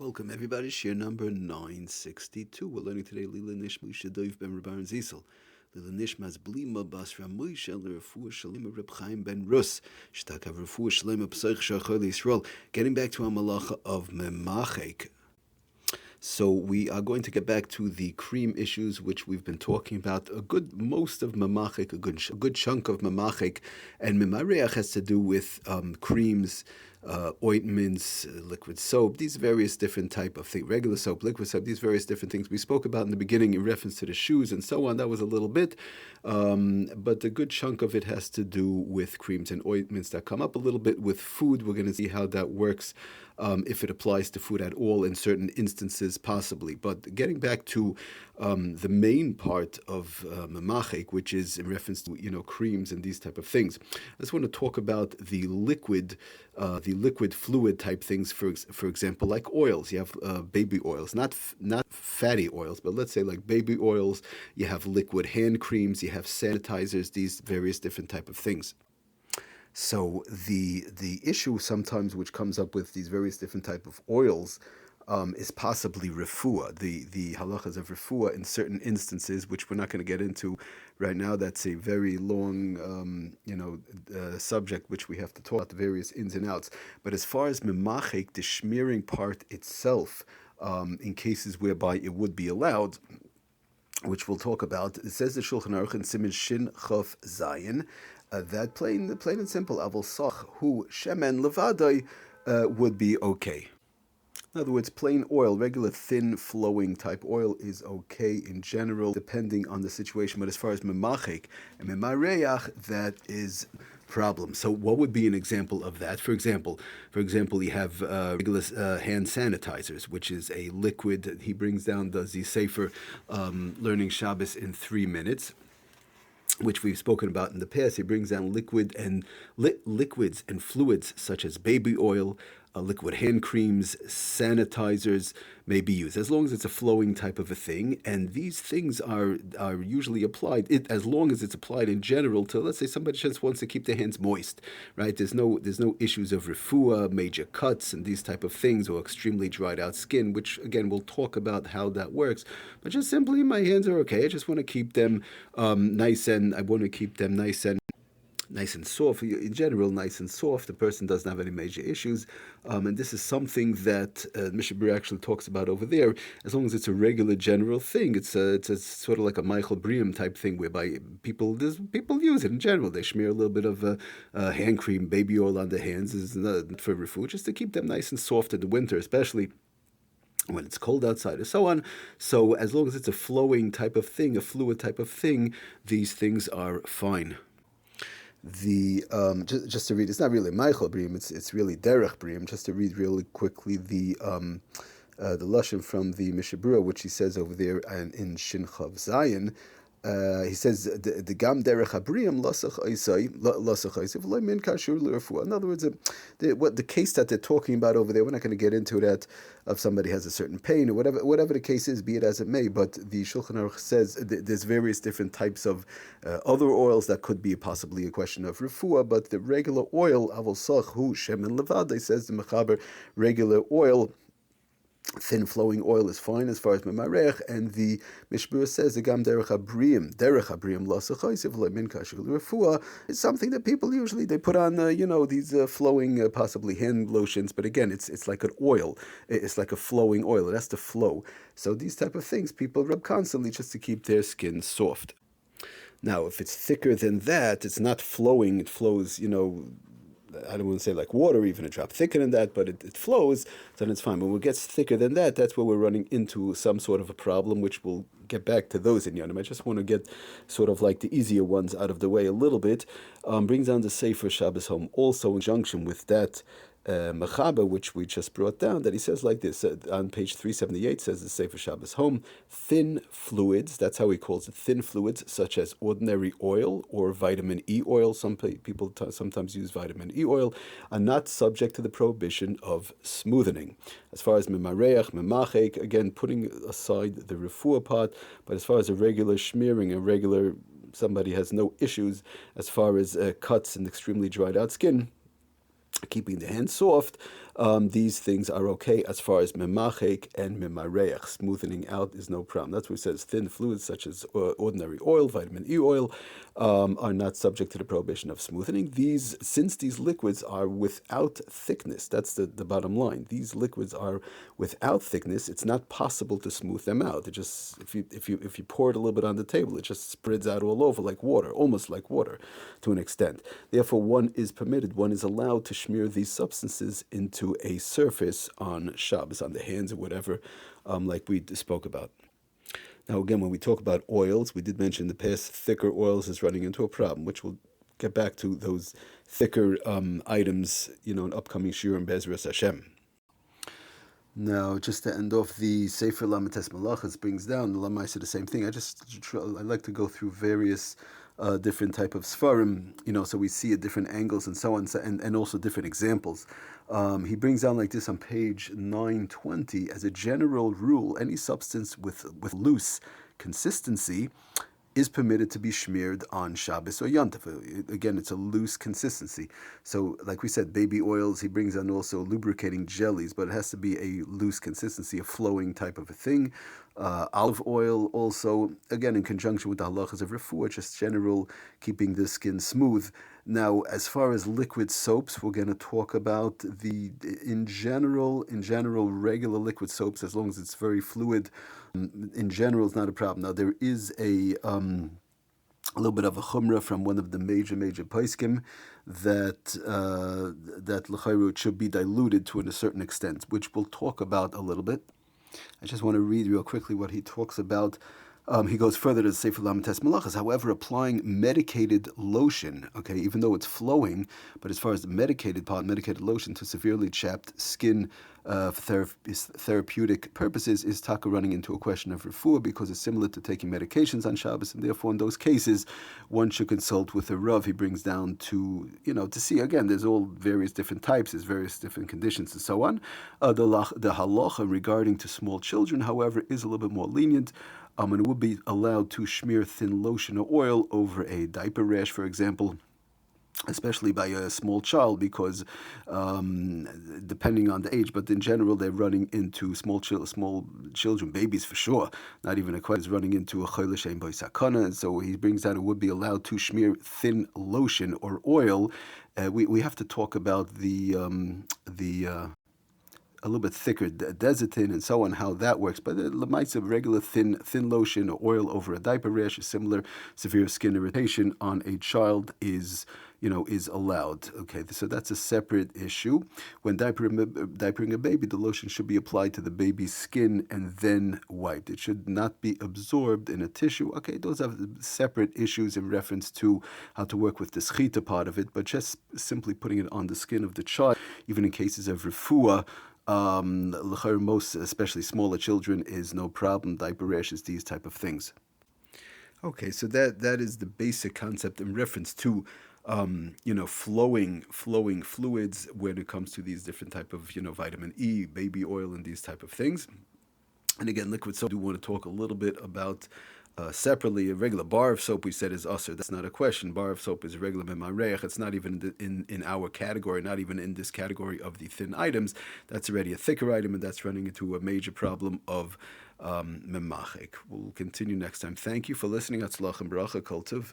Welcome everybody, share number 962. We're learning today Lila Nishma Shadoiv ben Rabban Zisel. Lila Nishma's Blima Bas Ramoish El Refuah Shalima Reb Chaim ben Rus. Shtakav Refuah Shalima P'Seich Shachol Yisrael. Getting back to our malacha of Memachaik. So we are going to get back to the cream issues, which we've been talking about most of Memachaik, a good chunk of Memachaik, and Memareach has to do with creams, ointments, liquid soap, these various different type of things, regular soap, liquid soap, these various different things we spoke about in the beginning in reference to the shoes and so on. That was a little bit, but a good chunk of it has to do with creams and ointments that come up a little bit with food. We're going to see how that works, if it applies to food at all in certain instances, possibly. But getting back to the main part of Memachaik, which is in reference to creams and these type of things, I just want to talk about the liquid fluid type things. For example, like oils. You have baby oils, not fatty oils, but let's say like baby oils. You have liquid hand creams. You have sanitizers. These various different type of things. So the issue sometimes which comes up with these various different type of oils is possibly refuah, the halachas of refuah in certain instances, which we're not going to get into right now. That's a very long subject which we have to talk about the various ins and outs. But as far as Memachaik, the smearing part itself, in cases whereby it would be allowed, which we'll talk about, it says the Shulchan Aruch in Siman Shin Chof Zayin, that plain and simple avol sach hu shemen levadai would be okay. In other words, plain oil, regular thin flowing type oil is okay in general, depending on the situation. But as far as Memachaik and Memareach, that is problem. So what would be an example of that? For example, you have regular hand sanitizers, which is a liquid that he brings down the Sefer learning Shabbos in 3 minutes, which we've spoken about in the past. He brings down liquids and fluids such as baby oil, liquid hand creams, sanitizers may be used, as long as it's a flowing type of a thing. And these things are usually applied, as long as it's applied in general to, let's say, somebody just wants to keep their hands moist, right? There's no issues of refuah, major cuts, and these type of things, or extremely dried out skin, which, again, we'll talk about how that works. But just simply, my hands are okay. I just want to keep them nice and soft. In general, nice and soft. The person doesn't have any major issues. And this is something that Mishabur actually talks about over there. As long as it's a regular general thing, it's a sort of like a Michael Briam type thing, whereby people use it in general. They smear a little bit of hand cream, baby oil on their hands for refuah, just to keep them nice and soft in the winter, especially when it's cold outside and so on. So as long as it's a flowing type of thing, a fluid type of thing, these things are fine. Just to read, it's not really Michael Briam, it's really Derech Briam. Just to read really quickly the lashon from the Mishabura, which he says over there and in Shin Chav Zayin. He says the gam derech habriam lasach oisai v'loy min kashur l'refuah. In other words, the case that they're talking about over there, we're not going to get into that, of somebody has a certain pain or whatever the case is, be it as it may. But the Shulchan Aruch says there's various different types of other oils that could be possibly a question of refuah, but the regular oil avol sach hu shemen levad, says the Mechaber, regular oil, thin flowing oil is fine as far as Memarech, and the Mishbur says the gam derech habriam lasachaysev lemin kashul refuah is something that people usually they put on these flowing possibly hand lotions, but again it's like an oil, it's like a flowing oil, it has to flow. So these type of things people rub constantly just to keep their skin soft. Now if it's thicker than that, it's not flowing, it flows, I don't want to say like water, even a drop thicker than that, but it flows, then it's fine. But when it gets thicker than that, that's where we're running into some sort of a problem, which we'll get back to those in Yonim. I just want to get sort of like the easier ones out of the way a little bit. Brings down the Sefer Shabbos home, also in conjunction with that Mechaber, which we just brought down, that he says like this, on page 378, says the Sefer Shabbos home, thin fluids, that's how he calls it, thin fluids, such as ordinary oil or vitamin E oil, some people sometimes use vitamin E oil, are not subject to the prohibition of smoothing. As far as Memareach, Memachaik, again, putting aside the refuah part, but as far as a regular smearing, somebody has no issues as far as cuts and extremely dried out skin, keeping the hands soft, these things are okay as far as Memachaik and Memareach. Smoothing out is no problem. That's what it says. Thin fluids such as ordinary oil, vitamin E oil, are not subject to the prohibition of smoothing. Since these liquids are without thickness, that's the bottom line. These liquids are without thickness. It's not possible to smooth them out. It just, if you pour it a little bit on the table, it just spreads out all over like water, almost like water, to an extent. Therefore, one is permitted, one is allowed to smear these substances into a surface on Shabbos, on the hands or whatever, like we spoke about. Now, again, when we talk about oils, we did mention in the past thicker oils is running into a problem, which we'll get back to those thicker items, in upcoming SHIUR and Bezras Hashem. Now, just to end off the Sefer Lamites Malachas brings down the Lamaisa the same thing. I like to go through various different type of Sfarim, so we see at different angles and so on, and also different examples. He brings down like this on page 920, as a general rule, any substance with loose consistency is permitted to be smeared on Shabbos or Yontif. Again, it's a loose consistency. So, like we said, baby oils, he brings on also lubricating jellies, but it has to be a loose consistency, a flowing type of a thing. Olive oil also, again, in conjunction with the halachas of refuah, just general, keeping the skin smooth. Now, as far as liquid soaps, we're going to talk about in general, regular liquid soaps, as long as it's very fluid, in general, it's not a problem. Now, there is a little bit of a chumrah from one of the major poskim that l'chayru should be diluted to a certain extent, which we'll talk about a little bit. I just want to read real quickly what he talks about. He goes further to Sefer Lamites Malachas. However, applying medicated lotion, even though it's flowing, but as far as the medicated lotion to severely chapped skin for therapeutic purposes is taka running into a question of refuah, because it's similar to taking medications on Shabbos, and therefore in those cases one should consult with a Rav. He brings down to see, again, there's all various different types, there's various different conditions and so on. The halacha regarding to small children, however, is a little bit more lenient. And it would be allowed to smear thin lotion or oil over a diaper rash, for example, especially by a small child, because depending on the age, but in general, they're running into small children, babies for sure, not even a question, is running into a chayla shein bo sakana. And so he brings out it would be allowed to smear thin lotion or oil. We have to talk about the a little bit thicker Desitin and so on, how that works. But the lemaisa of regular thin lotion or oil over a diaper rash, is similar. Severe skin irritation on a child is allowed. Okay, so that's a separate issue. When diapering a baby, the lotion should be applied to the baby's skin and then wiped. It should not be absorbed in a tissue. Okay, those are separate issues in reference to how to work with the schita part of it, but just simply putting it on the skin of the child, even in cases of refuah, most, especially smaller children, is no problem. Diaper rashes, these type of things. Okay, so that is the basic concept in reference to flowing fluids when it comes to these different type of vitamin E, baby oil, and these type of things. And again, liquid soap, I do want to talk a little bit about separately. A regular bar of soap, we said, is usher. That's not a question. Bar of soap is a regular memareich. It's not even in our category, not even in this category of the thin items. That's already a thicker item, and that's running into a major problem of Memachaik. We'll continue next time. Thank you for listening. Atzlach and bracha, kol tov.